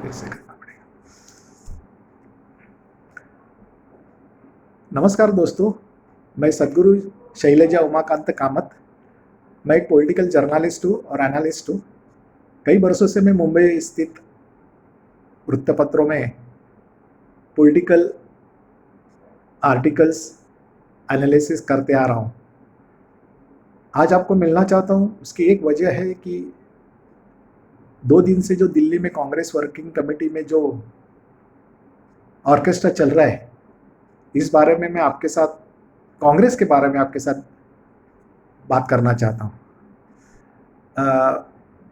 फिर से करना पड़ेगा। नमस्कार दोस्तों, मैं सद्गुरु शैलजा उमाकांत कामत। मैं एक पॉलिटिकल जर्नलिस्ट हूँ और एनालिस्ट हूँ। कई वर्षों से मैं मुंबई स्थित वृत्तपत्रों में पॉलिटिकल आर्टिकल्स एनालिसिस करते आ रहा हूँ। आज आपको मिलना चाहता हूँ, उसकी एक वजह है कि 2 दिन से जो दिल्ली में कांग्रेस वर्किंग कमेटी में जो ऑर्केस्ट्रा चल रहा है, इस बारे में मैं आपके साथ, कांग्रेस के बारे में आपके साथ बात करना चाहता हूँ।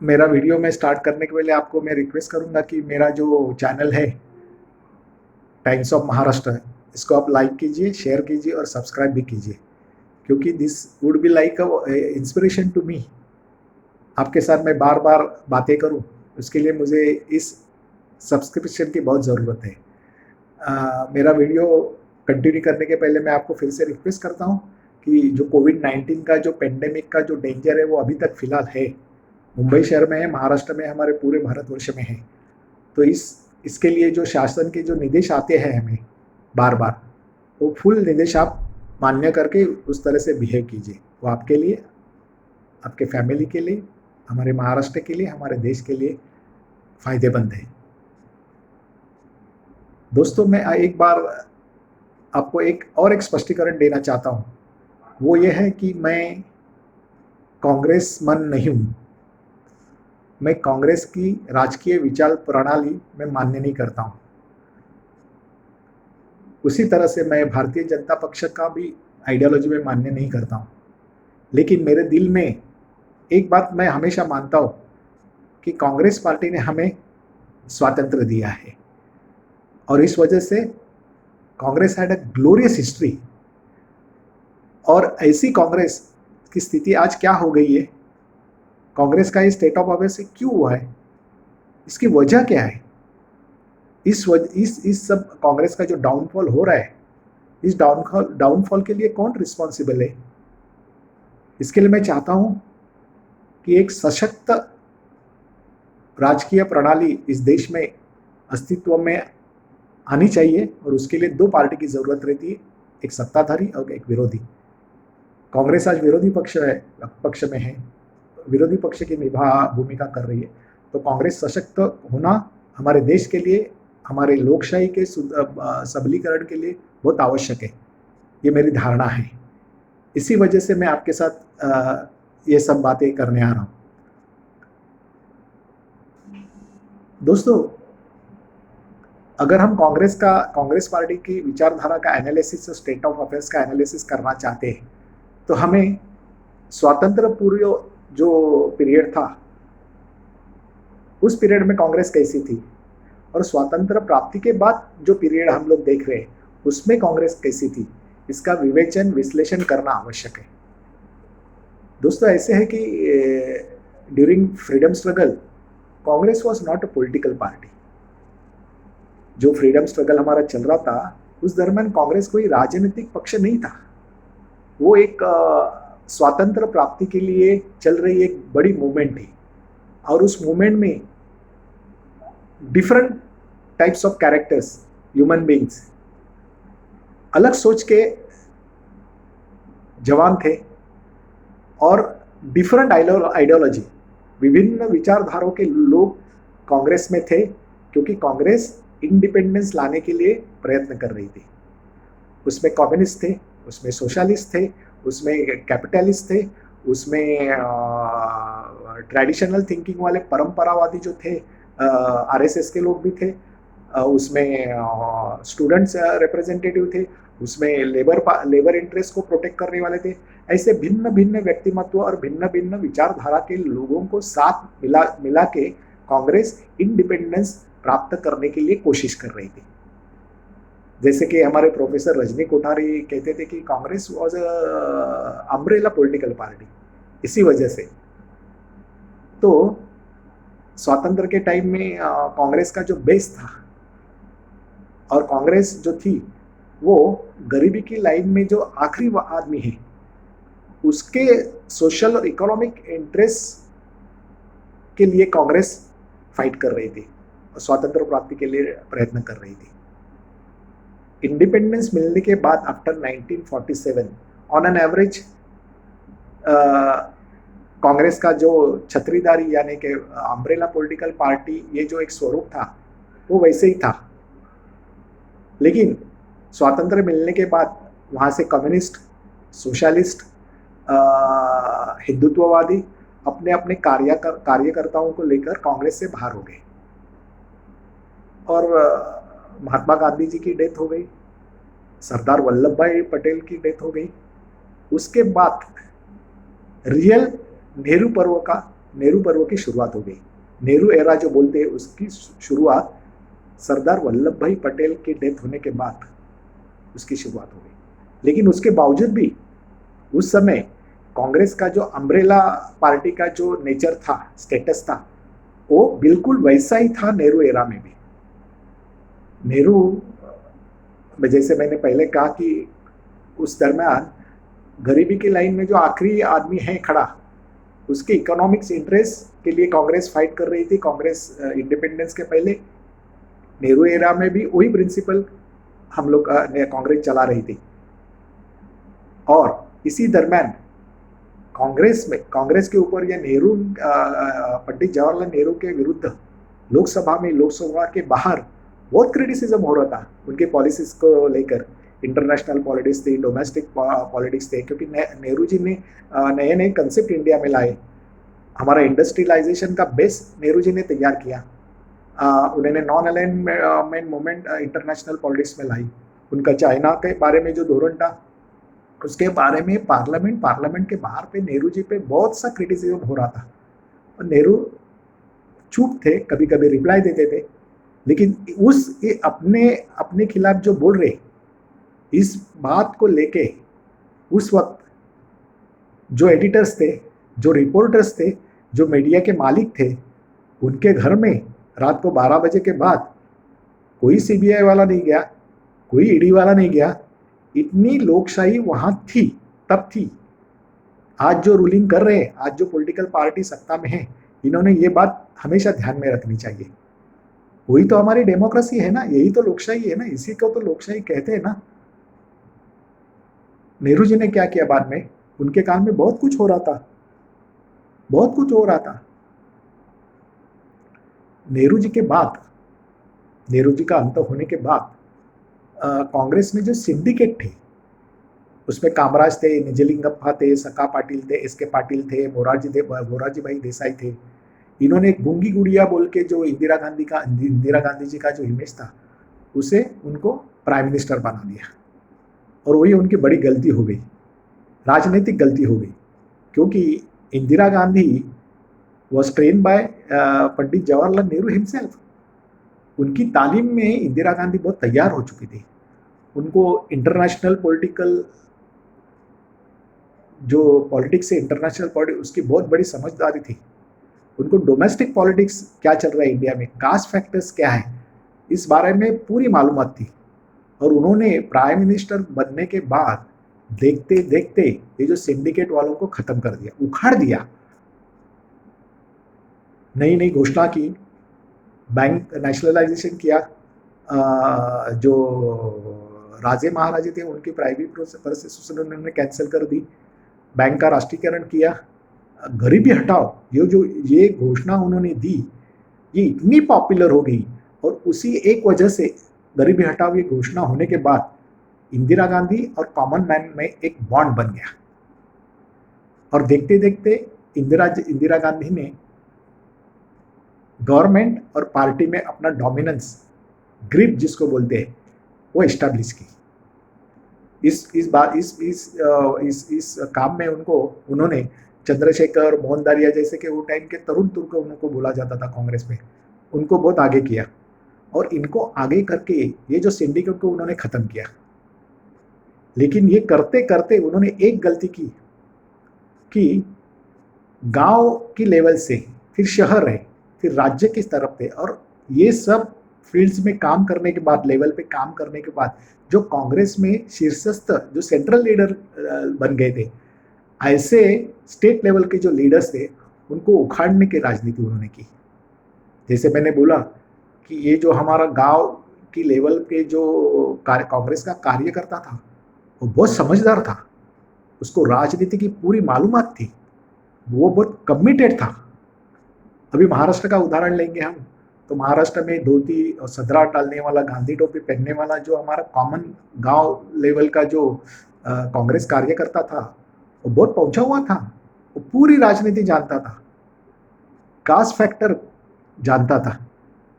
मेरा वीडियो में स्टार्ट करने के पहले आपको मैं रिक्वेस्ट करूंगा कि मेरा जो चैनल है टाइम्स ऑफ महाराष्ट्र, इसको आप लाइक कीजिए, शेयर कीजिए और सब्सक्राइब भी कीजिए, क्योंकि this would be like inspiration to me. आपके साथ मैं बार बार बातें करूं, उसके लिए मुझे इस सब्सक्रिप्शन की बहुत ज़रूरत है। मेरा वीडियो कंटिन्यू करने के पहले मैं आपको फिर से रिक्वेस्ट करता हूं कि जो कोविड-19 का जो पेंडेमिक का जो डेंजर है वो अभी तक फिलहाल है, मुंबई शहर में है, महाराष्ट्र में है, हमारे पूरे भारतवर्ष में है। तो इसके लिए जो शासन के जो निर्देश आते हैं हमें बार बार, वो फुल निर्देश आप मान्य करके उस तरह से बिहेव कीजिए। वो आपके लिए, आपके फैमिली के लिए, हमारे महाराष्ट्र के लिए, हमारे देश के लिए फायदेमंद है। दोस्तों, मैं एक बार आपको एक स्पष्टीकरण देना चाहता हूँ। वो ये है कि मैं कांग्रेसमन नहीं हूँ। मैं कांग्रेस की राजकीय विचार प्रणाली में मान्य नहीं करता हूँ। उसी तरह से मैं भारतीय जनता पक्ष का भी आइडियोलॉजी में मान्य नहीं करता हूँ। लेकिन मेरे दिल में एक बात मैं हमेशा मानता हूँ कि कांग्रेस पार्टी ने हमें स्वातंत्र्य दिया है, और इस वजह से Congress had a glorious history. और ऐसी कांग्रेस की स्थिति आज क्या हो गई है, कांग्रेस का ये स्टेट ऑफ अफेयर्स क्यों हुआ है, इसकी वजह क्या है? इस सब कांग्रेस का जो डाउनफॉल हो रहा है, इस डाउनफॉल के लिए कौन रिस्पॉन्सिबल है? इसके लिए मैं चाहता हूं कि एक सशक्त राजकीय प्रणाली इस देश में अस्तित्व में आनी चाहिए, और उसके लिए 2 पार्टी की जरूरत रहती है, एक सत्ताधारी और एक विरोधी। कांग्रेस आज विरोधी पक्ष में है, विरोधी पक्ष की भूमिका कर रही है। तो कांग्रेस सशक्त होना हमारे देश के लिए, हमारे लोकशाही के सबलीकरण के लिए बहुत आवश्यक है। ये मेरी धारणा है। इसी वजह से मैं आपके साथ ये सब बातें करने आ रहा हूँ। दोस्तों, अगर हम कांग्रेस पार्टी की विचारधारा का एनालिसिस, स्टेट ऑफ अफेयर्स का एनालिसिस करना चाहते हैं, तो हमें स्वातंत्र पूर्व जो पीरियड था, उस पीरियड में कांग्रेस कैसी थी, और स्वतंत्र प्राप्ति के बाद जो पीरियड हम लोग देख रहे हैं उसमें कांग्रेस कैसी थी, इसका विवेचन विश्लेषण करना आवश्यक है। दोस्तों, ऐसे है कि during freedom struggle Congress was not a political party. जो फ्रीडम स्ट्रगल हमारा चल रहा था, उस दरमियान कांग्रेस कोई राजनीतिक पक्ष नहीं था। वो एक स्वातंत्र प्राप्ति के लिए चल रही एक बड़ी मूवमेंट थी, और उस मूवमेंट में different types of characters, human beings, अलग सोच के जवान थे, और डिफरेंट आइडियोलॉजी, विभिन्न विचारधाराओं के लोग कांग्रेस में थे, क्योंकि कांग्रेस इंडिपेंडेंस लाने के लिए प्रयत्न कर रही थी। उसमें कम्युनिस्ट थे, उसमें सोशलिस्ट थे, उसमें कैपिटलिस्ट थे, उसमें ट्रेडिशनल थिंकिंग वाले परंपरावादी जो थे, आरएसएस के लोग भी थे, उसमें स्टूडेंट्स रिप्रेजेंटेटिव थे, उसमें लेबर इंटरेस्ट को प्रोटेक्ट करने वाले थे। ऐसे भिन्न भिन्न व्यक्तिमत्व और भिन्न भिन्न विचारधारा के लोगों को साथ मिला के कांग्रेस इंडिपेंडेंस प्राप्त करने के लिए कोशिश कर रही थी। जैसे कि हमारे प्रोफेसर रजनी कोठारी कहते थे कि Congress was a umbrella political party. इसी वजह से तो स्वातंत्र के टाइम में कांग्रेस का जो बेस था, और कांग्रेस जो थी वो गरीबी की लाइन में जो आखिरी आदमी है, उसके सोशल और इकोनॉमिक इंटरेस्ट के लिए कांग्रेस फाइट कर रही थी। स्वातंत्र प्राप्ति के लिए प्रयत्न कर रही थी। इंडिपेंडेंस मिलने के बाद after 1947 on an average Congress का जो छतरीदारी यानी कि अम्ब्रेला पॉलिटिकल पार्टी, ये जो एक स्वरूप था वो वैसे ही था। लेकिन स्वातंत्र मिलने के बाद वहाँ से कम्युनिस्ट, सोशलिस्ट, हिंदुत्ववादी अपने अपने कार्यकर्ताओं को लेकर कांग्रेस से बाहर हो गए और महात्मा गांधी जी की डेथ हो गई, सरदार वल्लभ भाई पटेल की डेथ हो गई। उसके बाद रियल नेहरू पर्व की शुरुआत हो गई। नेहरू एरा जो बोलते हैं उसकी शुरुआत सरदार वल्लभ भाई पटेल की डेथ होने के बाद उसकी शुरुआत हो गई। लेकिन उसके बावजूद भी उस समय कांग्रेस का जो अम्ब्रेला पार्टी का जो नेचर था, स्टेटस था, वो बिल्कुल वैसा ही था नेहरू एरा में भी। नेहरू, जैसे मैंने पहले कहा कि उस दरमियान गरीबी की लाइन में जो आखिरी आदमी है खड़ा, उसके इकोनॉमिक्स इंटरेस्ट के लिए कांग्रेस फाइट कर रही थी। कांग्रेस इंडिपेंडेंस के पहले नेहरू एरा में भी वही प्रिंसिपल हम लोग कांग्रेस चला रही थी। और इसी दरमियान कांग्रेस के ऊपर या नेहरू, पंडित जवाहरलाल नेहरू के विरुद्ध लोकसभा के बाहर बहुत क्रिटिसिज्म हो रहा था उनके पॉलिसीज को लेकर। इंटरनेशनल पॉलिटिक्स थी, डोमेस्टिक पॉलिटिक्स थे, क्योंकि नेहरू जी ने नए नए कंसेप्ट इंडिया में लाए। हमारा इंडस्ट्रियलाइजेशन का बेस नेहरू जी ने तैयार किया। उन्होंने non alignment movement international politics में लाई। उनका चाइना के बारे में जो धोरण था उसके बारे में पार्लियामेंट के बाहर पे नेहरू जी पे बहुत सा क्रिटिसिज्म हो रहा था। और नेहरू चुप थे, कभी कभी रिप्लाई देते थे, लेकिन अपने खिलाफ जो बोल रहे, इस बात को लेके उस वक्त जो एडिटर्स थे, जो रिपोर्टर्स थे, जो मीडिया के मालिक थे, उनके घर में रात को 12 बजे के बाद कोई सीबीआई वाला नहीं गया, कोई ईडी वाला नहीं गया। इतनी लोकशाही वहां थी, तब थी। आज जो रूलिंग कर रहे हैं, आज जो पॉलिटिकल पार्टी सत्ता में है, इन्होंने ये बात हमेशा ध्यान में रखनी चाहिए। वही तो हमारी डेमोक्रेसी है ना, यही तो लोकशाही है ना, इसी को तो लोकशाही कहते हैं ना। नेहरू जी ने क्या किया बाद में? उनके काल में बहुत कुछ हो रहा था, बहुत कुछ हो रहा था। नेहरू जी के बाद, नेहरू जी का अंत होने के बाद कांग्रेस में जो सिंडिकेट थे, उसमें कामराज थे, निजलिंगप्पा थे, सका पाटिल थे, एस के पाटिल थे, मोरारजी भाई देसाई थे। इन्होंने गूंगी गुड़िया बोल के जो इंदिरा गांधी जी का जो इमेज था, उसे उनको प्राइम मिनिस्टर बना दिया। और वही उनकी बड़ी गलती हो गई, राजनीतिक गलती हो गई, क्योंकि Indira Gandhi was train by Pandit Jawaharlal Nehru himself. उनकी तालीम में इंदिरा गांधी बहुत तैयार हो चुकी थी। उनको इंटरनेशनल पॉलिटिकल, जो पॉलिटिक्स है, इंटरनेशनल पॉलिटिक्स, उसकी बहुत बड़ी समझदारी थी। उनको डोमेस्टिक पॉलिटिक्स क्या चल रहा है इंडिया में, कास्ट फैक्टर्स क्या है, इस बारे में पूरी मालूमात थी। और उन्होंने प्राइम मिनिस्टर बनने के बाद देखते देखते ये जो सिंडिकेट वालों को खत्म कर दिया, उखाड़ दिया। नई नई घोषणा की, बैंक नेशनलाइजेशन किया, जो राजे महाराजे थे उनकी प्राइवेट प्रोसेस उन्होंने कैंसिल कर दी, बैंक का राष्ट्रीयकरण किया, गरीबी हटाओ, ये घोषणा उन्होंने दी, ये इतनी पॉपुलर हो गई। और उसी एक वजह से गरीबी हटाओ ये घोषणा होने के बाद इंदिरा गांधी और कॉमन मैन में एक बॉन्ड बन गया। और देखते देखते इंदिरा गांधी ने गवर्नमेंट और पार्टी में अपना डोमिनेंस, ग्रिप जिसको बोलते हैं, वो एस्टैब्लिश की। इस काम में उन्होंने चंद्रशेखर, मोहनदारिया जैसे कि वो टाइम के तरुण तुर्क उनको बोला जाता था कांग्रेस में, उनको बहुत आगे किया। और इनको आगे करके ये जो सिंडिकेट को उन्होंने खत्म किया। लेकिन ये करते करते उन्होंने एक गलती की कि गांव की लेवल से फिर शहर है, फिर राज्य की तरफ थे। और ये सब फील्ड्स में काम करने के बाद, लेवल पे काम करने के बाद, जो कांग्रेस में शीर्षस्थ जो सेंट्रल लीडर बन गए थे, ऐसे स्टेट लेवल के जो लीडर्स थे उनको उखाड़ने की राजनीति उन्होंने की। जैसे मैंने बोला कि ये जो हमारा गांव की लेवल पे जो कांग्रेस का कार्यकर्ता था वो बहुत समझदार था, उसको राजनीति की पूरी मालूमात थी, वो बहुत कमिटेड था। अभी महाराष्ट्र का उदाहरण लेंगे हम, तो महाराष्ट्र में धोती और सदरा डालने वाला, गांधी टोपी पहनने वाला जो हमारा कॉमन गांव लेवल का जो कांग्रेस कार्यकर्ता था, वो बहुत पहुंचा हुआ था, वो पूरी राजनीति जानता था, कास्ट फैक्टर जानता था,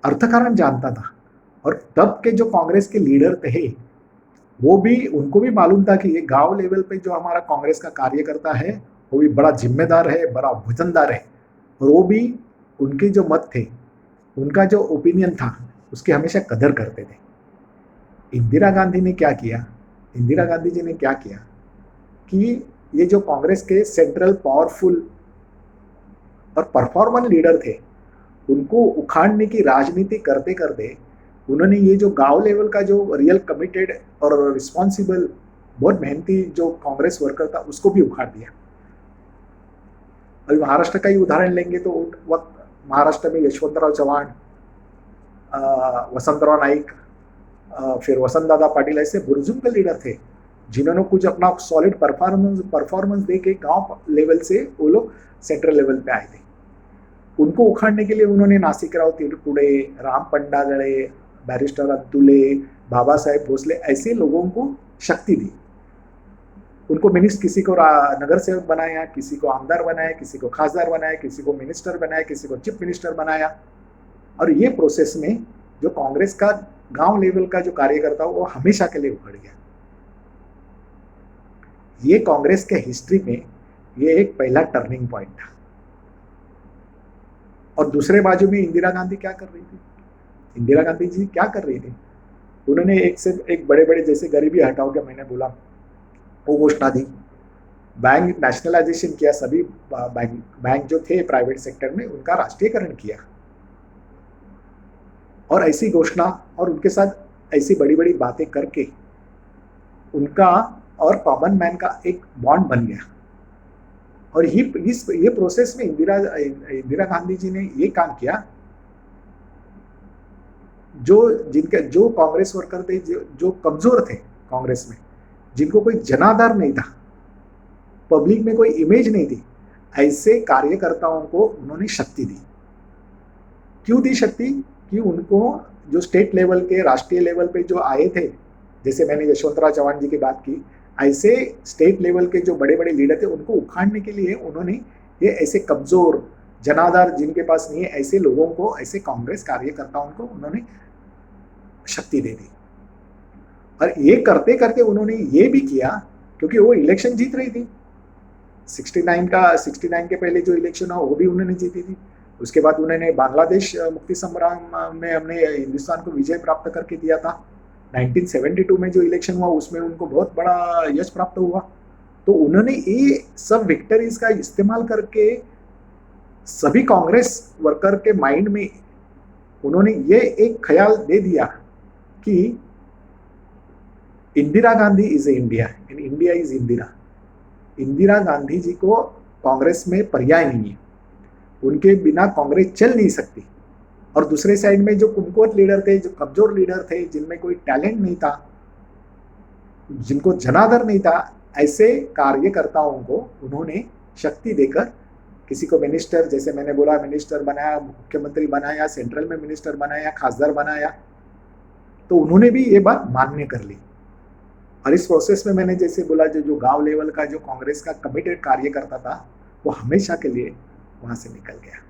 अर्थकारण जानता था। और तब के जो कांग्रेस के लीडर थे वो भी, उनको भी मालूम था कि ये गांव लेवल पे जो हमारा कांग्रेस का कार्यकर्ता है वो भी बड़ा जिम्मेदार है, बड़ा वजनदार है, और वो भी उनके जो मत थे, उनका जो ओपिनियन था, उसकी हमेशा कदर करते थे। इंदिरा गांधी ने क्या किया, इंदिरा गांधी जी ने क्या किया कि ये जो कांग्रेस के सेंट्रल पावरफुल और परफॉर्मेंस लीडर थे, उनको उखाड़ने की राजनीति करते करते उन्होंने ये जो गांव लेवल का जो रियल कमिटेड और रिस्पॉन्सिबल, बहुत मेहनती जो कांग्रेस वर्कर था, उसको भी उखाड़ दिया। अभी महाराष्ट्र का ही उदाहरण लेंगे तो उस वक्त महाराष्ट्र में यशवंतराव चव्हाण, वसंतराव नाईक, फिर वसंत दादा पाटिल, ऐसे बुजुर्ग लीडर थे जिन्होंने कुछ अपना सॉलिड परफॉर्मेंस दे के गांव लेवल से वो लोग सेंट्रल लेवल पे आए थे। उनको उखाड़ने के लिए उन्होंने नासिकराव तिरपुड़े, राम पंडागड़े, बैरिस्टर अब्दुले, बाबा साहेब भोसले, ऐसे लोगों को शक्ति दी। उनको मिनिस्टर, किसी को नगर सेवक बनाया, किसी को आमदार बनाया, किसी को खासदार बनाया, किसी को मिनिस्टर बनाया, किसी को चीफ मिनिस्टर बनाया। और ये प्रोसेस में जो कांग्रेस का गांव लेवल का जो कार्यकर्ता वो हमेशा के लिए उखड़ गया। ये कांग्रेस के हिस्ट्री में ये एक पहला टर्निंग पॉइंट था। और दूसरे बाजू में इंदिरा गांधी क्या कर रही थी, इंदिरा गांधी जी क्या कर रही थी, उन्होंने एक से एक बड़े बड़े, जैसे गरीबी हटाओ के मैंने बोला, वो घोषणा दी। बैंक नेशनलाइजेशन किया, सभी बैंक जो थे प्राइवेट सेक्टर में उनका राष्ट्रीयकरण किया। और ऐसी घोषणा और उनके साथ ऐसी बड़ी बड़ी बातें करके उनका और कॉमन मैन का एक बॉन्ड बन गया। और ये प्रोसेस में इंदिरा गांधी जी ने ये काम किया, जो कांग्रेस वर्कर थे, जो कमजोर थे कांग्रेस में, जिनको कोई जनाधार नहीं था, पब्लिक में कोई इमेज नहीं थी, ऐसे कार्यकर्ताओं को उन्होंने शक्ति दी। क्यों दी शक्ति? कि उनको जो स्टेट लेवल के, राष्ट्रीय लेवल पे जो आए थे, जैसे मैंने यशवंतराव चव्हाण जी की बात की, ऐसे स्टेट लेवल के जो बड़े बड़े लीडर थे उनको उखाड़ने के लिए उन्होंने ये ऐसे कमजोर, जनाधार जिनके पास नहीं है, ऐसे लोगों को, ऐसे कांग्रेस कार्यकर्ताओं को उन्होंने शक्ति दे दी। और ये करते करते उन्होंने ये भी किया, क्योंकि वो इलेक्शन जीत रही थी, 69 के पहले जो इलेक्शन हुआ वो भी उन्होंने जीती थी। उसके बाद उन्होंने बांग्लादेश मुक्ति संग्राम में हमने हिंदुस्तान को विजय प्राप्त करके दिया था। 1972 में जो इलेक्शन हुआ उसमें उनको बहुत बड़ा यश प्राप्त हुआ। तो उन्होंने ये सब विक्टरीज का इस्तेमाल करके सभी कांग्रेस वर्कर के माइंड में उन्होंने ये एक ख्याल दे दिया कि Indira Gandhi is India and India is Indira. Indira Gandhi ji को कांग्रेस में पर्याय नहीं है, उनके बिना कांग्रेस चल नहीं सकती। और दूसरे साइड में जो कमकुवत लीडर थे, जो कमजोर लीडर थे, जिनमें कोई टैलेंट नहीं था, जिनको जनादर नहीं था, ऐसे कार्यकर्ताओं को उन्होंने शक्ति देकर किसी को मिनिस्टर, जैसे मैंने बोला, मिनिस्टर बनाया, मुख्यमंत्री बनाया, सेंट्रल में मिनिस्टर बनाया, खासदार बनाया। तो उन्होंने भी ये बात मान्य कर ली। और इस प्रोसेस में मैंने जैसे बोला, जो गांव लेवल का जो कांग्रेस का कमिटेड कार्यकर्ता था वो हमेशा के लिए वहां से निकल गया।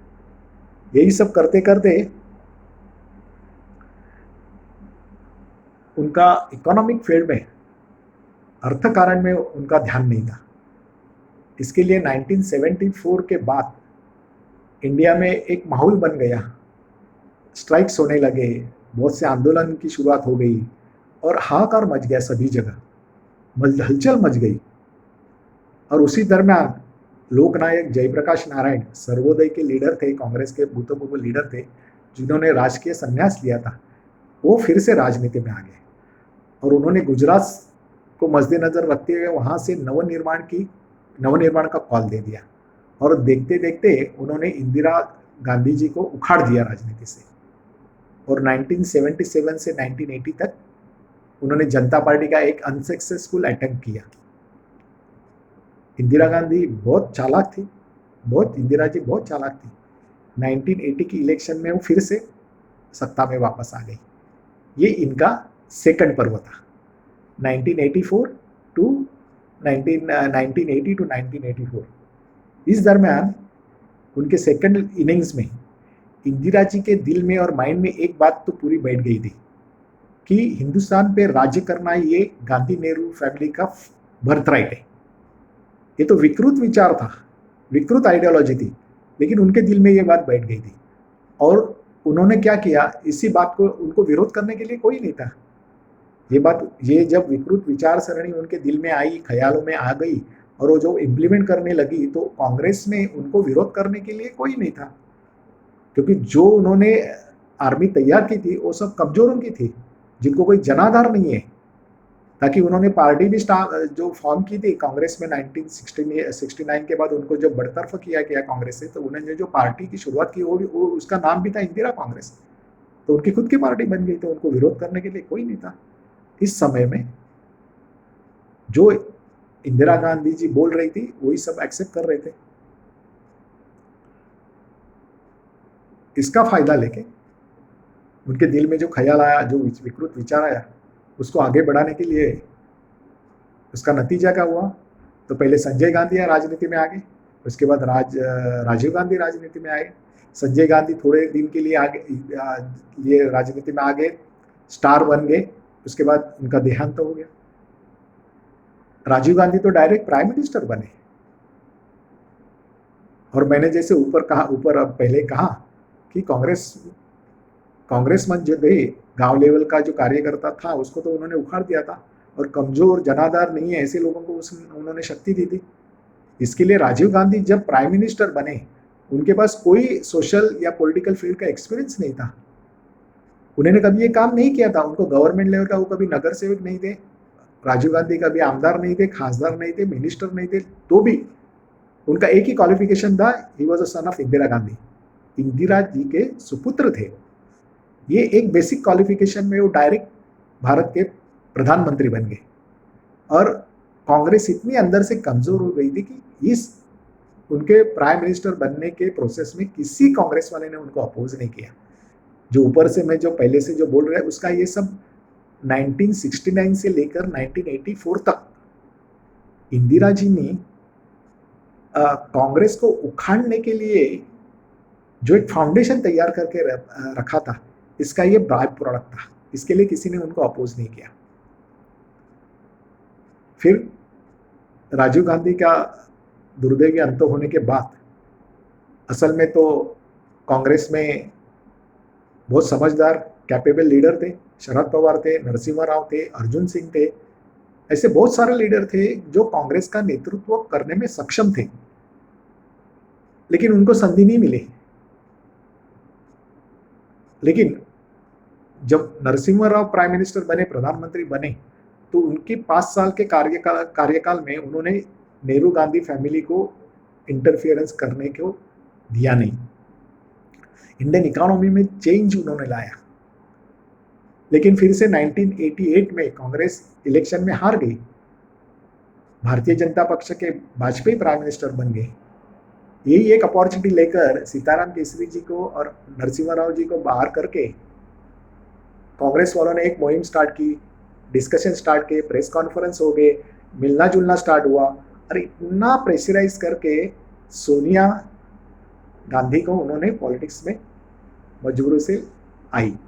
यही सब करते करते उनका इकोनॉमिक फील्ड में, अर्थकारण में उनका ध्यान नहीं था। इसके लिए 1974 के बाद इंडिया में एक माहौल बन गया, स्ट्राइक्स होने लगे, बहुत से आंदोलन की शुरुआत हो गई और हाहाकार मच गया, सभी जगह हलचल मच गई। और उसी दरमियान लोकनायक जयप्रकाश नारायण, सर्वोदय के लीडर थे, कांग्रेस के भूतपूर्व लीडर थे, जिन्होंने राजकीय संन्यास लिया था, वो फिर से राजनीति में आ गए। और उन्होंने गुजरात को मद्देनजर रखते हुए वहां से नवनिर्माण का कॉल दे दिया। और देखते देखते उन्होंने इंदिरा गांधी जी को उखाड़ दिया राजनीति से। और 1977 से 1980 तक उन्होंने जनता पार्टी का एक अनसक्सेसफुल अटेम्प्ट किया। इंदिरा गांधी बहुत चालाक थी, इंदिरा जी बहुत चालाक थी। 1980 की इलेक्शन में वो फिर से सत्ता में वापस आ गई। ये इनका सेकंड पर्व था, 1984 टू 1980 टू 1984। इस दरमियान उनके सेकंड इनिंग्स में इंदिरा जी के दिल में और माइंड में एक बात तो पूरी बैठ गई थी कि हिंदुस्तान पे राज्य करना ये गांधी नेहरू फैमिली का बर्थ राइट है। ये तो विकृत विचार था, विकृत आइडियोलॉजी थी, लेकिन उनके दिल में ये बात बैठ गई थी। और उन्होंने क्या किया, इसी बात को उनको विरोध करने के लिए कोई नहीं था। ये जब विकृत विचार सरणी उनके दिल में आई, ख्यालों में आ गई और वो जो इम्प्लीमेंट करने लगी, तो कांग्रेस में उनको विरोध करने के लिए कोई नहीं था, क्योंकि जो उन्होंने आर्मी तैयार की थी वो सब कमजोरों की थी, जिनको कोई जनाधार नहीं है। ताकि उन्होंने पार्टी भी जो फॉर्म की थी कांग्रेस में 1969 के बाद, उनको जब बरतरफ किया गया कांग्रेस से, तो उन्होंने जो पार्टी की शुरुआत की वो उसका नाम भी था इंदिरा कांग्रेस। तो उनकी खुद की पार्टी बन गई, तो उनको विरोध करने के लिए कोई नहीं था। इस समय में जो इंदिरा गांधी जी बोल रही थी वही सब एक्सेप्ट कर रहे थे। इसका फायदा लेके उनके दिल में जो ख्याल आया, जो विकृत विचार आया, उसको आगे बढ़ाने के लिए उसका नतीजा क्या हुआ, तो पहले संजय गांधी राजनीति में आ गए, उसके बाद राजीव गांधी राजनीति में आए। संजय गांधी थोड़े दिन के लिए ये राजनीति में आ गए, स्टार बन गए, उसके बाद उनका देहांत तो हो गया। राजीव गांधी तो डायरेक्ट प्राइम मिनिस्टर बने। और मैंने जैसे ऊपर पहले कहा कि कांग्रेस में जो गए, गांव लेवल का जो कार्यकर्ता था उसको तो उन्होंने उखाड़ दिया था, और कमजोर जनाधार नहीं है ऐसे लोगों को उन्होंने शक्ति दी थी। इसके लिए राजीव गांधी जब प्राइम मिनिस्टर बने, उनके पास कोई सोशल या पॉलिटिकल फील्ड का एक्सपीरियंस नहीं था। उन्होंने कभी ये काम नहीं किया था, उनको गवर्नमेंट लेवल का, वो कभी नगर सेवक नहीं थे, राजीव गांधी कभी आमदार नहीं थे, खासदार नहीं थे, मिनिस्टर नहीं थे, तो भी उनका एक ही क्वालिफिकेशन था, he was a son of Indira Gandhi. Indira ji के सुपुत्र थे। ये एक बेसिक क्वालिफिकेशन में वो डायरेक्ट भारत के प्रधानमंत्री बन गए। और कांग्रेस इतनी अंदर से कमजोर हो गई थी कि इस उनके प्राइम मिनिस्टर बनने के प्रोसेस में किसी कांग्रेस वाले ने उनको अपोज नहीं किया। जो ऊपर से मैं जो पहले से जो बोल रहा है उसका ये सब 1969 से लेकर 1984 तक इंदिरा जी ने कांग्रेस को उखाड़ने के लिए जो एक फाउंडेशन तैयार करके रखा था, इसका ये बाय प्रोडक्ट था। इसके लिए किसी ने उनको अपोज नहीं किया। फिर राजीव गांधी का दुर्दैवी अंत होने के बाद असल में तो कांग्रेस में बहुत समझदार कैपेबल लीडर थे। शरद पवार थे, नरसिम्हा राव थे, अर्जुन सिंह थे, ऐसे बहुत सारे लीडर थे जो कांग्रेस का नेतृत्व करने में सक्षम थे, लेकिन उनको संधि नहीं मिली। लेकिन जब नरसिम्हा राव प्राइम मिनिस्टर बने, प्रधानमंत्री बने, तो उनके 5 साल के कार्यकाल में उन्होंने नेहरू गांधी फैमिली को इंटरफियरेंस करने को दिया नहीं। इंडियन इकोनॉमी में चेंज उन्होंने लाया। लेकिन फिर से 1988 में कांग्रेस इलेक्शन में हार गई। भारतीय जनता पक्ष के वाजपेयी प्राइम मिनिस्टर बन गए। यही एक अपॉर्चुनिटी लेकर सीताराम केसरी जी को और नरसिम्हा राव जी को बाहर करके कांग्रेस वालों ने एक मुहिम स्टार्ट की, डिस्कशन स्टार्ट किए, प्रेस कॉन्फ्रेंस हो गए, मिलना जुलना स्टार्ट हुआ, और इतना प्रेशराइज करके सोनिया गांधी को उन्होंने पॉलिटिक्स में मजबूरी से आई।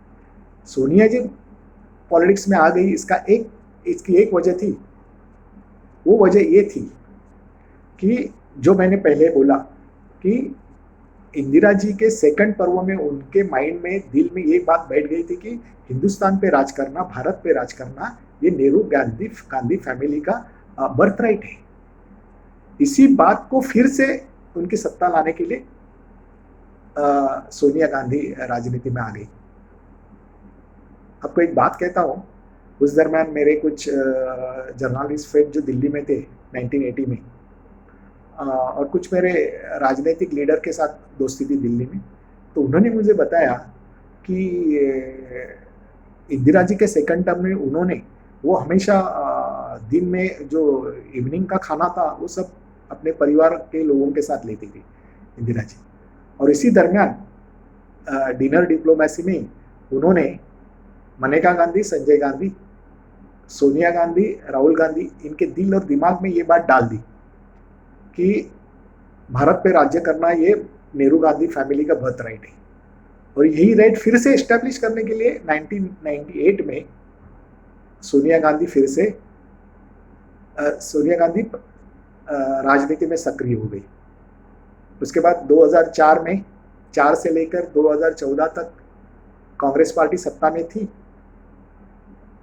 सोनिया जी पॉलिटिक्स में आ गई, इसकी एक वजह थी। वो वजह ये थी कि जो मैंने पहले बोला कि इंदिरा जी के सेकंड पर्व में उनके माइंड में, दिल में ये बात बैठ गई थी कि हिंदुस्तान पे राज करना, भारत पे राज करना, ये नेहरू गांधी फैमिली का बर्थ राइट है। इसी बात को फिर से उनकी सत्ता लाने के लिए सोनिया गांधी राजनीति में आ गई। आपको एक बात कहता हूँ, उस दरम्यान मेरे कुछ जर्नलिस्ट फ्रेंड जो दिल्ली में थे 1980 में, और कुछ मेरे राजनीतिक लीडर के साथ दोस्ती थी दिल्ली में, तो उन्होंने मुझे बताया कि इंदिरा जी के सेकंड टर्म में उन्होंने वो हमेशा दिन में जो इवनिंग का खाना था वो सब अपने परिवार के लोगों के साथ लेती थी इंदिरा जी। और इसी दरमियान डिनर डिप्लोमेसी में उन्होंने मनेका गांधी, संजय गांधी, सोनिया गांधी, राहुल गांधी, इनके दिल और दिमाग में ये बात डाल दी कि भारत पे राज्य करना ये नेहरू गांधी फैमिली का बर्थ राइट है। और यही राइट फिर से एस्टेब्लिश करने के लिए 1998 में सोनिया गांधी राजनीति में सक्रिय हो गई। उसके बाद 2004 में 4 से लेकर 2014 तक कांग्रेस पार्टी सत्ता में थी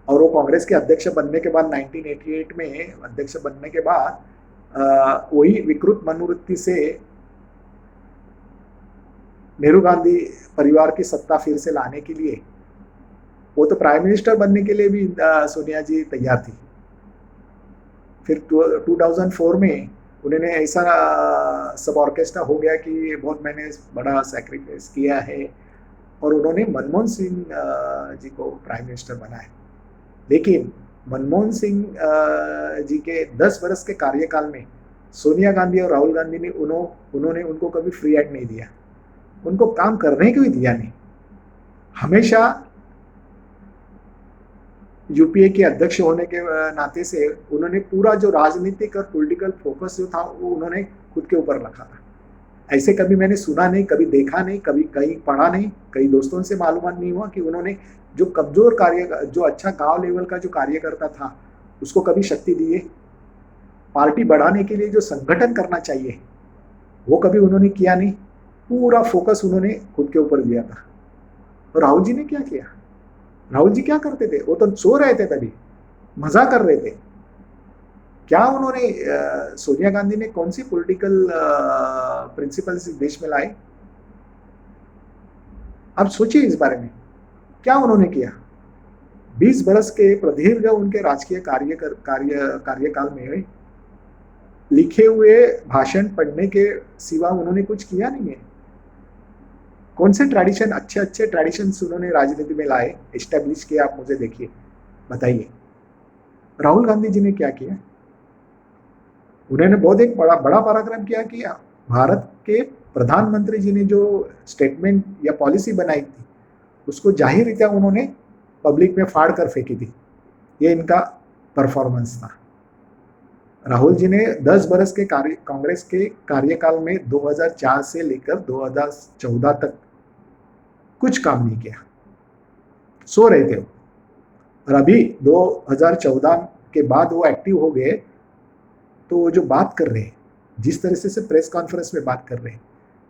और वो कांग्रेस के अध्यक्ष बनने के बाद 1988 में अध्यक्ष बनने के बाद वही विकृत मनोवृत्ति से नेहरू गांधी परिवार की सत्ता फिर से लाने के लिए, वो तो प्राइम मिनिस्टर बनने के लिए भी सोनिया जी तैयार थी। फिर 2004 में उन्होंने ऐसा सब ऑर्केस्ट्रा हो गया कि बहुत मैंने बड़ा सैक्रिफाइस किया है और उन्होंने मनमोहन सिंह जी को प्राइम मिनिस्टर बनाया। लेकिन मनमोहन सिंह जी के 10 वर्ष के कार्यकाल में सोनिया गांधी और राहुल गांधी ने उन्होंने उनको कभी फ्री हैंड नहीं दिया, उनको काम करने को भी दिया नहीं। हमेशा यूपीए के अध्यक्ष होने के नाते से उन्होंने पूरा जो राजनीतिक और पॉलिटिकल फोकस जो था वो उन्होंने खुद के ऊपर रखा था। ऐसे कभी मैंने सुना नहीं, कभी देखा नहीं, कभी कहीं पढ़ा नहीं, कई दोस्तों से मालूम नहीं हुआ कि उन्होंने जो कमजोर कार्य, जो अच्छा गांव लेवल का जो कार्यकर्ता था उसको कभी शक्ति दी है। पार्टी बढ़ाने के लिए जो संगठन करना चाहिए वो कभी उन्होंने किया नहीं, पूरा फोकस उन्होंने खुद के ऊपर दिया था। और राहुल जी ने क्या किया? राहुल जी क्या करते थे? वो तो सो रहे थे, तभी मजा कर रहे थे। क्या उन्होंने सोनिया गांधी ने कौन सी पॉलिटिकल प्रिंसिपल्स इस देश में लाए? अब सोचिए इस बारे में, क्या उन्होंने किया? 20 बरस के प्रदीर्घ उनके राजकीय कार्यकाल में लिखे हुए भाषण पढ़ने के सिवा उन्होंने कुछ किया नहीं है। कौन से ट्रेडिशन, अच्छे ट्रेडिशंस उन्होंने राजनीति में लाए, एस्टेब्लिश किया? आप मुझे देखिए, बताइए। राहुल गांधी जी ने क्या किया? उन्होंने बहुत एक बड़ा पैराग्राफ किया कि भारत के प्रधानमंत्री जी ने जो स्टेटमेंट या पॉलिसी बनाई थी उसको जाहिर रीत्या उन्होंने पब्लिक में फाड़ कर फेंकी थी। ये इनका परफॉर्मेंस था। राहुल जी ने 10 बरस के कांग्रेस के कार्यकाल में 2004 से लेकर 2014 तक कुछ काम नहीं किया, सो रहे थे वो। और अभी 2014 के बाद वो एक्टिव हो गए तो वो जो बात कर रहे हैं, जिस तरह से प्रेस कॉन्फ्रेंस में बात कर रहे हैं,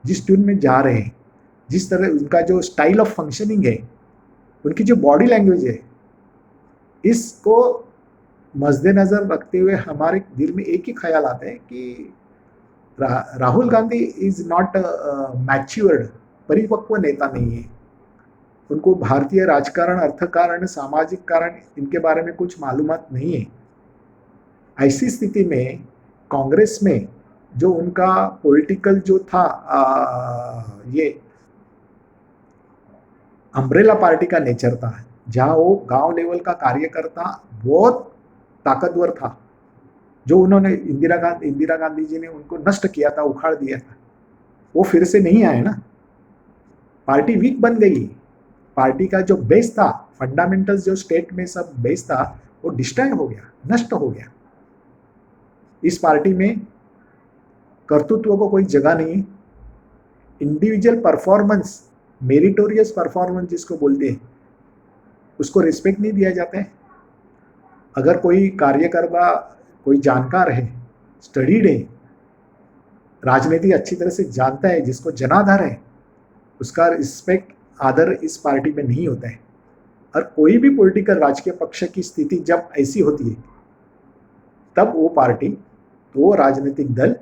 जिस ट्यून में जा रहे हैं, जिस तरह उनका जो स्टाइल ऑफ फंक्शनिंग है, उनकी जो बॉडी लैंग्वेज है, इसको मद्देनजर रखते हुए हमारे दिल में एक ही ख्याल आता है कि Rahul Gandhi is not matured, परिपक्व नेता नहीं है। उनको भारतीय राजकारण, अर्थकारण, सामाजिक कारण, इनके बारे में कुछ मालूमात नहीं है। ऐसी स्थिति में कांग्रेस में जो उनका पॉलिटिकल जो था ये अम्ब्रेला पार्टी का नेचर था, जहां वो गांव लेवल का कार्यकर्ता बहुत ताकतवर था, जो उन्होंने इंदिरा गांधी जी ने उनको नष्ट किया था, उखाड़ दिया था, वो फिर से नहीं आए ना। पार्टी वीक बन गई। पार्टी का जो बेस था, फंडामेंटल्स जो स्टेट में सब बेस था, वो डिस्ट्रॉय हो गया, नष्ट हो गया। इस पार्टी में कर्तृत्व को कोई जगह नहीं। इंडिविजुअल परफॉर्मेंस, मेरिटोरियस परफॉर्मेंस जिसको बोलते हैं, उसको रिस्पेक्ट नहीं दिया जाता है। अगर कोई कार्यकर्ता, कोई जानकार है, स्टडीड है, राजनीति अच्छी तरह से जानता है, जिसको जनाधार है, उसका रिस्पेक्ट, आदर इस पार्टी में नहीं होता है। और कोई भी पॉलिटिकल राजकीय पक्ष की स्थिति जब ऐसी होती है, तब वो पार्टी, वो राजनीतिक दल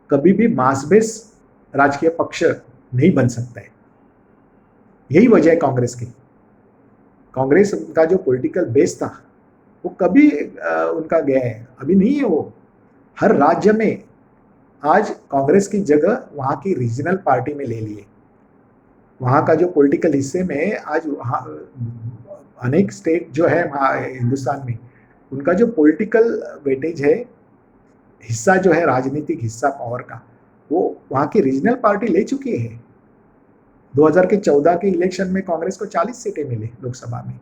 कभी भी मास बेस राजकीय पक्ष नहीं बन सकता है। यही वजह है कांग्रेस की। कांग्रेस का जो पॉलिटिकल बेस था वो कभी उनका गया है, अभी नहीं है। वो हर राज्य में आज कांग्रेस की जगह वहां की रीजनल पार्टी में ले लिए। वहाँ का जो पॉलिटिकल हिस्से में आज अनेक स्टेट जो है हिंदुस्तान में, उनका जो पॉलिटिकल वेटेज है, हिस्सा जो है राजनीतिक हिस्सा पावर का, वो वहाँ की रीजनल पार्टी ले चुकी है। 2014 के इलेक्शन में कांग्रेस को 40 सीटें मिली लोकसभा में।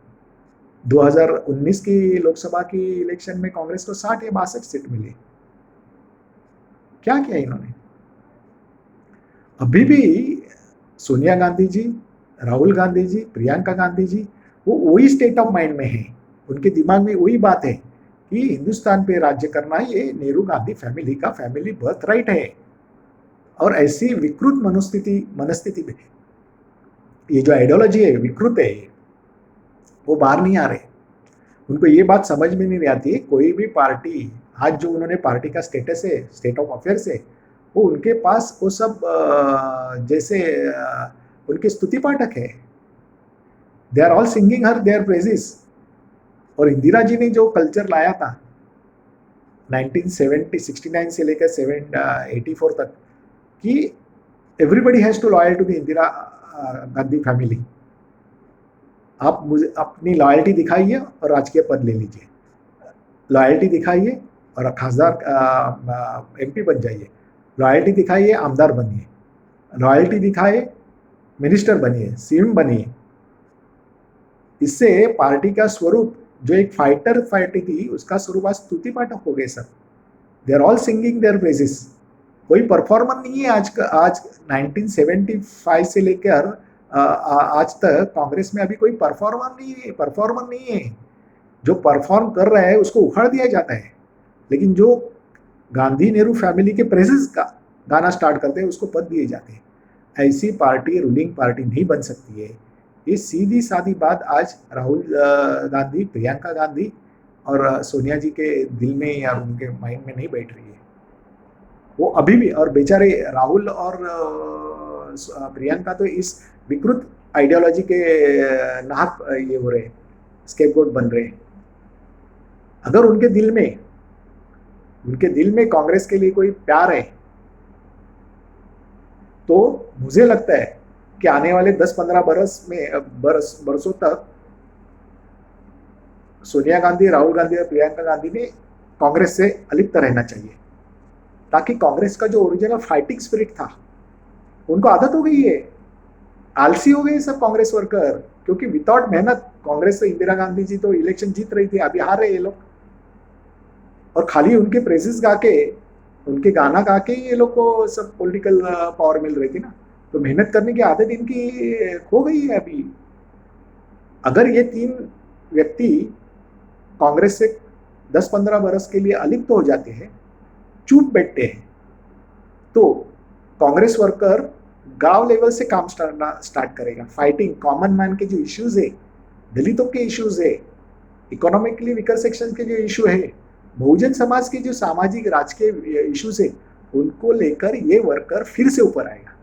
2019 की लोकसभा की इलेक्शन में कांग्रेस को 60 या 62 सीट मिली। क्या किया इन्होंने? अभी भी सोनिया गांधी जी, राहुल गांधी जी, प्रियंका गांधी जी, वो वही स्टेट ऑफ माइंड में है। उनके दिमाग में वही बात है कि हिंदुस्तान पे राज्य करना ये नेहरू गांधी फैमिली का फैमिली बर्थ राइट है। और ऐसी विकृत मनस्थिति में ये जो आइडियोलॉजी है विकृत है, वो बाहर नहीं आ रहे। उनको ये बात समझ में नहीं आती है। कोई भी पार्टी आज जो उन्होंने पार्टी का स्टेटस है, स्टेट ऑफ अफेयर्स है, वो उनके पास वो सब जैसे उनके स्तुति पाठक है। They are all singing her their praises. और इंदिरा जी ने जो कल्चर लाया था 1969 से लेकर 84 तक कि everybody has to loyal to the Indira Gandhi family. आप मुझे अपनी लॉयल्टी दिखाइए और राजकीय पद ले लीजिए, लॉयल्टी दिखाइए और खासदार एमपी बन जाइए, लॉयल्टी दिखाइए आमदार बनिए, लॉयल्टी दिखाए मिनिस्टर बनिए, सीएम बनिए। इससे पार्टी का स्वरूप जो एक फाइटर पार्टी थी उसका स्वरूप आज स्तुति पाठक हो गए सब। They are all singing their praises. कोई परफॉर्मर नहीं है आज 1975 से लेकर आज तक कांग्रेस में अभी कोई परफॉर्मर नहीं है। जो परफॉर्म कर रहा है उसको उखाड़ दिया जाता है, लेकिन जो गांधी नेहरू फैमिली के प्रेजेस का गाना स्टार्ट करते हैं उसको पद दिए जाते हैं। ऐसी पार्टी रूलिंग पार्टी नहीं बन सकती है। ये सीधी सादी बात आज राहुल गांधी, प्रियंका गांधी और सोनिया जी के दिल में या उनके माइंड में नहीं बैठ रही है। वो अभी भी, और बेचारे राहुल और प्रियंका तो इस विकृत आइडियोलॉजी के नाहक ये हो रहे, स्केपगोट बन रहे। अगर उनके दिल में कांग्रेस के लिए कोई प्यार है तो मुझे लगता है कि आने वाले 10-15 बरसों तक सोनिया गांधी, राहुल गांधी और प्रियंका गांधी ने कांग्रेस से अलिप्त रहना चाहिए, ताकि कांग्रेस का जो ओरिजिनल फाइटिंग स्पिरिट था, उनको आदत हो गई है, आलसी हो गए सब कांग्रेस वर्कर। क्योंकि विदाउट मेहनत कांग्रेस से इंदिरा गांधी जी तो इलेक्शन जीत रही थी, अभी हार रहे ये लोग। और खाली उनके प्रेजेस गा के, उनके गाना गा के ये लोग को सब पॉलिटिकल पावर मिल रही थी ना। तो मेहनत करने की आदत इनकी खो गई है अभी। अगर ये तीन व्यक्ति कांग्रेस से 10-15 बरस के लिए अलिप्त हो जाते हैं, चुप बैठते हैं, तो कांग्रेस वर्कर गांव लेवल से काम स्टार्ट करेगा। फाइटिंग कॉमन मैन के जो इश्यूज है, दलितों के इश्यूज है, इकोनॉमिकली वीकर सेक्शन के जो इशू है, बहुजन समाज के जो सामाजिक राजकीय इश्यूज है, उनको लेकर ये वर्कर फिर से ऊपर आएगा।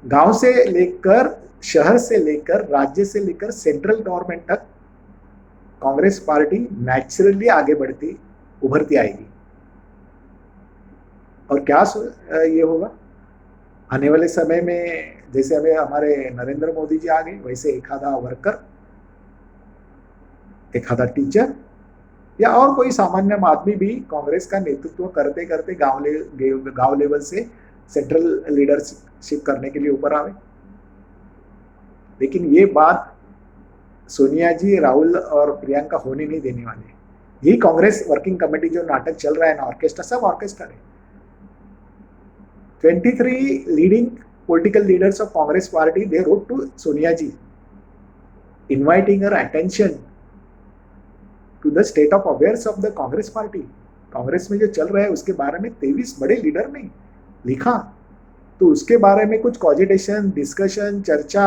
गांव से लेकर शहर से लेकर राज्य से लेकर सेंट्रल गवर्नमेंट तक कांग्रेस पार्टी नेचुरली आगे बढ़ती उभरती आएगी। और क्या ये होगा आने वाले समय में, जैसे अभी हमारे नरेंद्र मोदी जी आ गए, वैसे एक आधा वर्कर, एक आधा टीचर या और कोई सामान्य आदमी भी कांग्रेस का नेतृत्व करते करते गांव लेवल से सेंट्रल लीडरशिप करने के लिए ऊपर आवे। लेकिन ये बात सोनिया जी, राहुल और प्रियंका होने नहीं देने वाले। यही कांग्रेस वर्किंग कमेटी जो नाटक चल रहा है ना, ऑर्केस्ट्रा, सब ऑर्केस्ट्रा है। 23 leading political leaders of Congress party, they wrote to Sonia ji inviting her attention to the state of affairs of the Congress party. Congress में जो चल रहा है उसके बारे में 23 बड़े लीडर ने लिखा। तो उसके बारे में कुछ कॉजिटेशन, डिस्कशन, चर्चा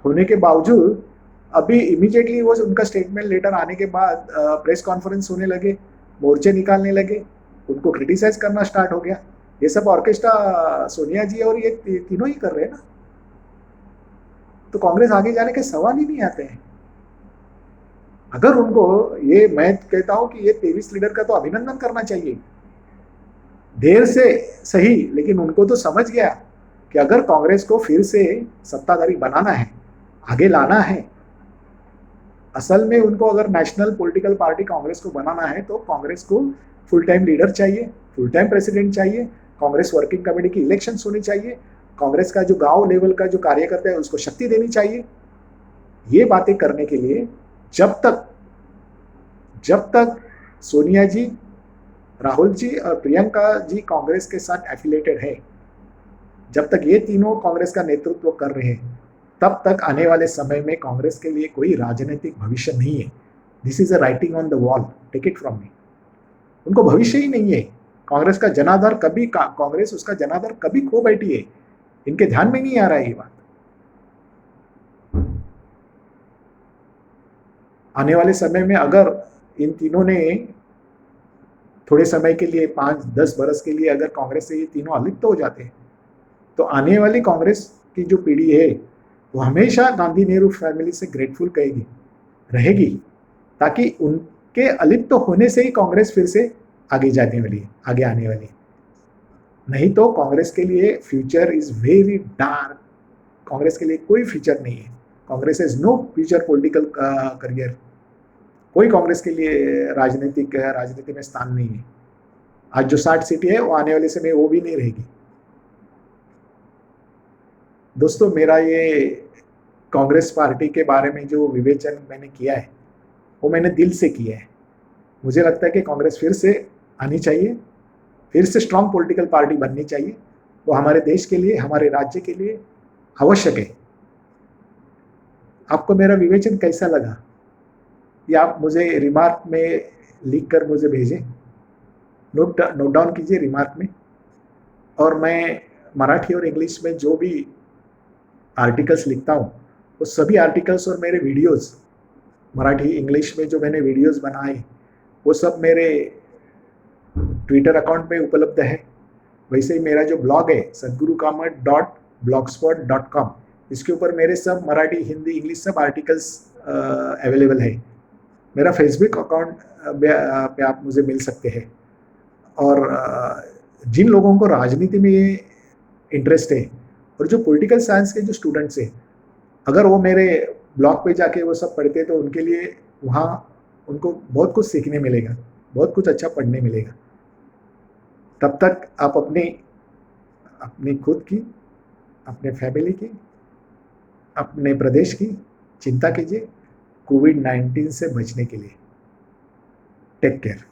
होने के बावजूद अभी इमीडिएटली वो उनका स्टेटमेंट लेटर आने के बाद प्रेस कॉन्फ्रेंस होने लगे, मोर्चे निकालने लगे, उनको क्रिटिसाइज करना स्टार्ट हो गया। ये सब ऑर्केस्ट्रा सोनिया जी और ये तीनों ही कर रहे हैं ना। तो कांग्रेस आगे जाने के सवाल ही नहीं आते हैं। अगर उनको ये, मैं कहता हूं कि ये 23 लीडर का तो अभिनंदन करना चाहिए, देर से सही, लेकिन उनको तो समझ गया कि अगर कांग्रेस को फिर से सत्ताधारी बनाना है, आगे लाना है, असल में उनको अगर नेशनल पॉलिटिकल पार्टी कांग्रेस को बनाना है तो कांग्रेस को फुल टाइम लीडर चाहिए, फुल टाइम प्रेसिडेंट चाहिए, कांग्रेस वर्किंग कमेटी की इलेक्शन होनी चाहिए, कांग्रेस का जो गांव लेवल का जो कार्यकर्ता है उसको शक्ति देनी चाहिए। ये बातें करने के लिए जब तक सोनिया जी, राहुल जी और प्रियंका जी कांग्रेस के साथ एफिलेटेड है, जब तक ये तीनों कांग्रेस का नेतृत्व कर रहे हैं, तब तक आने वाले समय में कांग्रेस के लिए कोई राजनीतिक भविष्य नहीं है। This is a writing on the wall, take it from me. उनको भविष्य ही नहीं है। कांग्रेस का जनाधार कभी कांग्रेस उसका जनाधार कभी खो बैठी है, इनके ध्यान में नहीं आ रहा है ये बात। आने वाले समय में अगर इन तीनों ने थोड़े समय के लिए 5-10 बरस के लिए अगर कांग्रेस से ये तीनों अलिप्त हो जाते हैं तो आने वाली कांग्रेस की जो पीढ़ी है वो हमेशा गांधी नेहरू फैमिली से ग्रेटफुल रहेगी, ताकि उनके अलिप्त होने से ही कांग्रेस फिर से आगे आने वाली है। नहीं तो कांग्रेस के लिए future is very dark. Congress के लिए कोई फ्यूचर नहीं है। Congress has no future political career. कोई कांग्रेस के लिए राजनीति में स्थान नहीं है। आज जो 60 सीटें है वो आने वाले समय वो भी नहीं रहेगी। दोस्तों, मेरा ये कांग्रेस पार्टी के बारे में जो विवेचन मैंने किया है वो मैंने दिल से किया है। मुझे लगता है कि कांग्रेस फिर से आनी चाहिए, फिर से स्ट्रांग पॉलिटिकल पार्टी बननी चाहिए। वो हमारे देश के लिए, हमारे राज्य के लिए आवश्यक है। आपको मेरा विवेचन कैसा लगा ये आप मुझे रिमार्क में लिख कर मुझे भेजें, नोट डाउन कीजिए रिमार्क में। और मैं मराठी और इंग्लिश में जो भी आर्टिकल्स लिखता हूँ वो सभी आर्टिकल्स और मेरे वीडियोस, मराठी इंग्लिश में जो मैंने वीडियोस बनाए वो सब मेरे ट्विटर अकाउंट पे उपलब्ध है। वैसे ही मेरा जो ब्लॉग है sadgurukamat.blogspot.com, इसके ऊपर मेरे सब मराठी, हिंदी, इंग्लिश सब आर्टिकल्स अवेलेबल है। मेरा फेसबुक अकाउंट पे आप मुझे मिल सकते हैं। और जिन लोगों को राजनीति में इंटरेस्ट है और जो पॉलिटिकल साइंस के जो स्टूडेंट्स हैं, अगर वो मेरे ब्लॉग पे जाके वो सब पढ़ते तो उनके लिए वहाँ उनको बहुत कुछ सीखने मिलेगा, बहुत कुछ अच्छा पढ़ने मिलेगा। तब तक आप अपनी खुद की, अपने फैमिली की, अपने प्रदेश की चिंता कीजिए कोविड-19 से बचने के लिए। Take care.